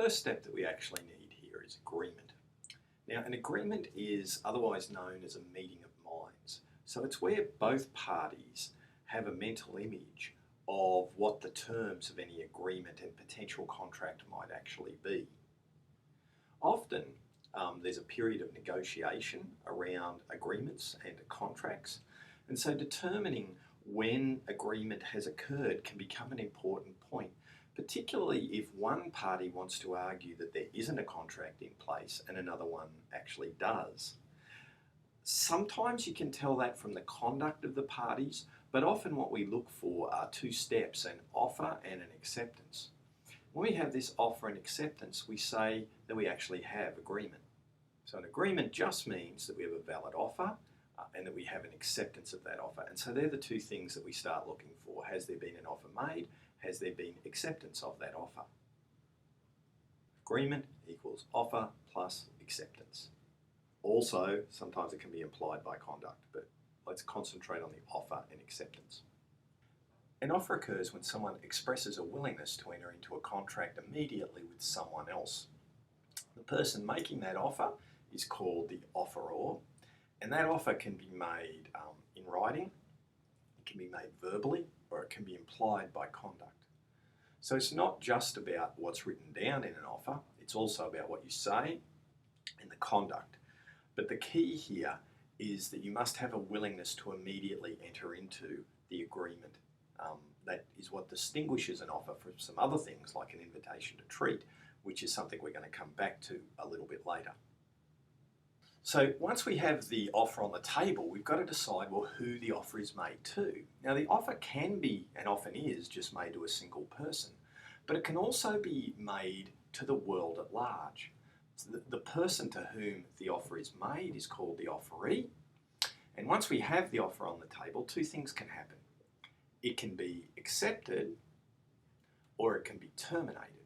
first step that we actually need here is agreement. Now, an agreement is otherwise known as a meeting of minds. So it's where both parties have a mental image of what the terms of any agreement and potential contract might actually be. Often, there's a period of negotiation around agreements and contracts, and so determining when agreement has occurred can become an important point, particularly if one party wants to argue that there isn't a contract in place and another one actually does. Sometimes you can tell that from the conduct of the parties, but often what we look for are two steps, an offer and an acceptance. When we have this offer and acceptance, we say that we actually have agreement. So an agreement just means that we have a valid offer and that we have an acceptance of that offer. And so they're the two things that we start looking for. Has there been an offer made? Has there been acceptance of that offer? Agreement equals offer plus acceptance. Also, sometimes it can be implied by conduct, but let's concentrate on the offer and acceptance. An offer occurs when someone expresses a willingness to enter into a contract immediately with someone else. The person making that offer is called the offeror, and that offer can be made in writing, it can be made verbally, or it can be implied by conduct. So it's not just about what's written down in an offer, it's also about what you say and the conduct. But the key here is that you must have a willingness to immediately enter into the agreement. That is what distinguishes an offer from some other things like an invitation to treat, which is something we're going to come back to a little bit later. So once we have the offer on the table, we've got to decide, well, who the offer is made to. Now, the offer can be, and often is, just made to a single person, but it can also be made to the world at large. So the person to whom the offer is made is called the offeree. And once we have the offer on the table, two things can happen. It can be accepted or it can be terminated.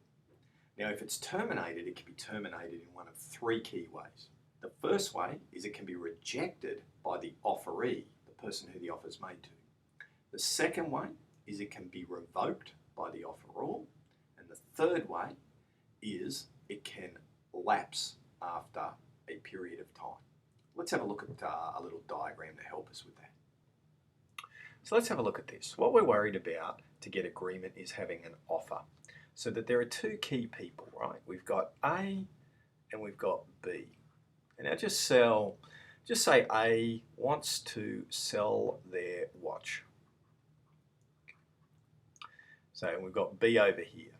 Now, if it's terminated, it can be terminated in one of three key ways. The first way is it can be rejected by the offeree, the person who the offer is made to. The second way is it can be revoked by the offeror. And the third way is it can lapse after a period of time. Let's have a look at a little diagram to help us with that. So let's have a look at this. What we're worried about to get agreement is having an offer. So that there are two key people, right? We've got A and we've got B. And now just say A wants to sell their watch. So we've got B over here.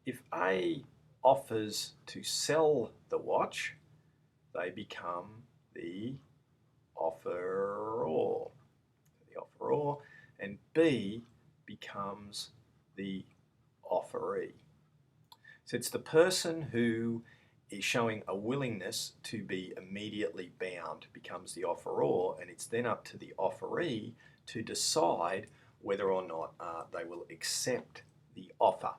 If A offers to sell the watch, they become the offeror. And B becomes the offeree. So it's the person who is showing a willingness to be immediately bound becomes the offeror, and it's then up to the offeree to decide whether or not they will accept the offer.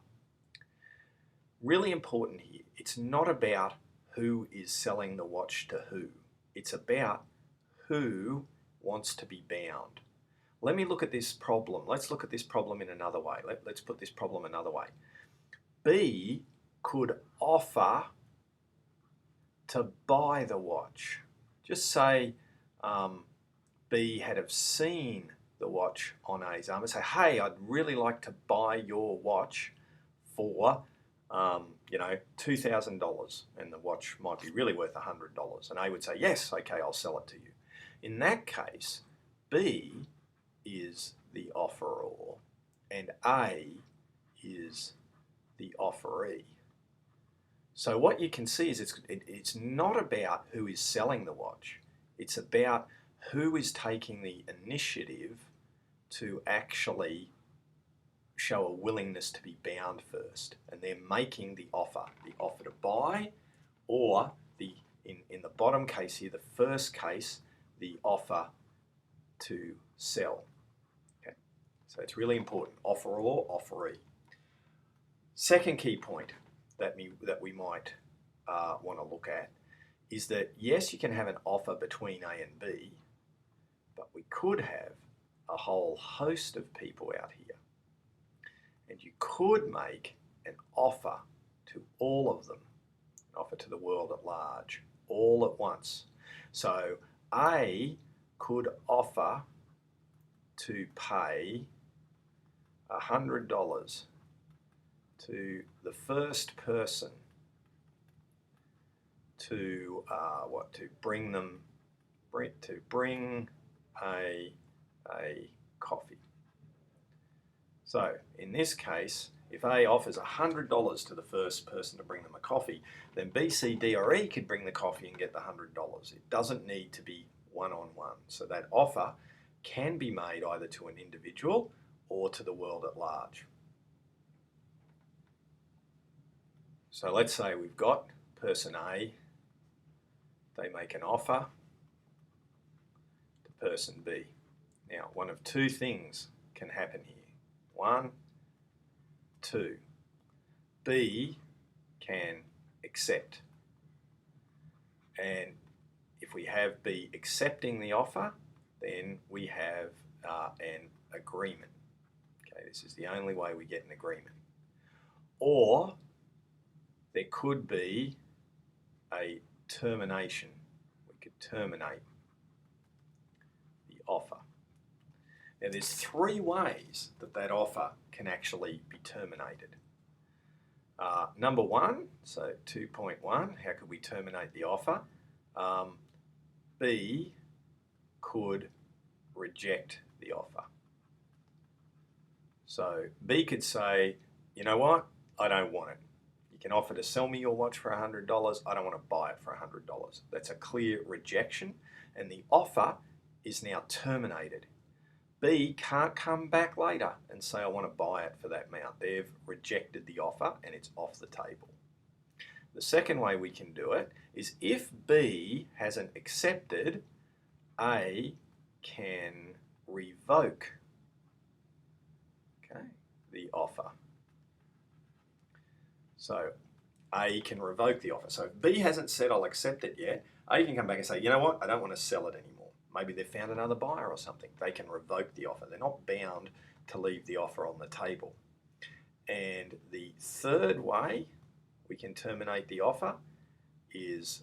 Really important here, it's not about who is selling the watch to who. It's about who wants to be bound. Let me look at this problem. Let's look at this problem in another way. Let's put this problem another way. B could offer to buy the watch. Just say B had have seen the watch on A's arm and say, hey, I'd really like to buy your watch for $2,000, and the watch might be really worth $100. And A would say, yes, okay, I'll sell it to you. In that case, B is the offeror and A is the offeree. So what you can see is it's not about who is selling the watch. It's about who is taking the initiative to actually show a willingness to be bound first. And they're making the offer to buy, or in the bottom case here, the first case, the offer to sell. Okay. So it's really important, offeror, offeree. Second key point that we might want to look at is that, yes, you can have an offer between A and B, but we could have a whole host of people out here. And you could make an offer to all of them, an offer to the world at large, all at once. So A could offer to pay $100 to the first person to bring a coffee. So in this case, if A offers $100 to the first person to bring them a coffee, then B, C, D, or E could bring the coffee and get the $100. It doesn't need to be one-on-one. So that offer can be made either to an individual or to the world at large. So let's say we've got person A, they make an offer to person B. Now, one of two things can happen here. 1, 2. B can accept. And if we have B accepting the offer, then we have an agreement. Okay, this is the only way we get an agreement. Or there could be a termination. We could terminate the offer. Now there's 3 ways that offer can actually be terminated. Number 1, so 2.1, how could we terminate the offer? B could reject the offer. So B could say, you know what, I don't want it. You can offer to sell me your watch for $100, I don't want to buy it for $100. That's a clear rejection, and the offer is now terminated. B can't come back later and say, I want to buy it for that amount. They've rejected the offer and it's off the table. The second way we can do it is if B hasn't accepted, A can revoke the offer. So A can revoke the offer. So if B hasn't said I'll accept it yet, A can come back and say, you know what, I don't want to sell it anymore. Maybe they've found another buyer or something. They can revoke the offer. They're not bound to leave the offer on the table. And the third way we can terminate the offer is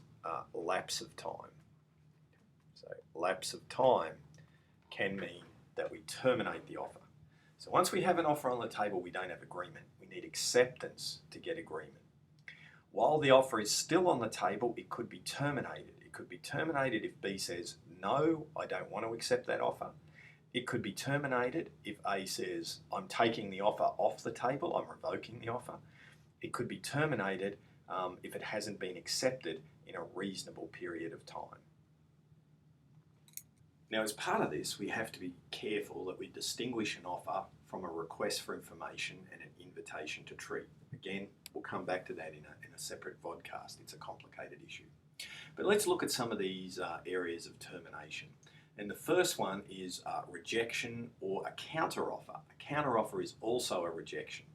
lapse of time. So lapse of time can mean that we terminate the offer. So once we have an offer on the table, we don't have agreement. We need acceptance to get agreement. While the offer is still on the table, it could be terminated. It could be terminated if B says, no, I don't want to accept that offer. It could be terminated if A says, I'm taking the offer off the table, I'm revoking the offer. It could be terminated if it hasn't been accepted in a reasonable period of time. Now, as part of this, we have to be careful that we distinguish an offer from a request for information and an invitation to treat. Again, we'll come back to that in a separate vodcast. It's a complicated issue. But let's look at some of these areas of termination. And the first one is rejection or a counteroffer. A counteroffer is also a rejection.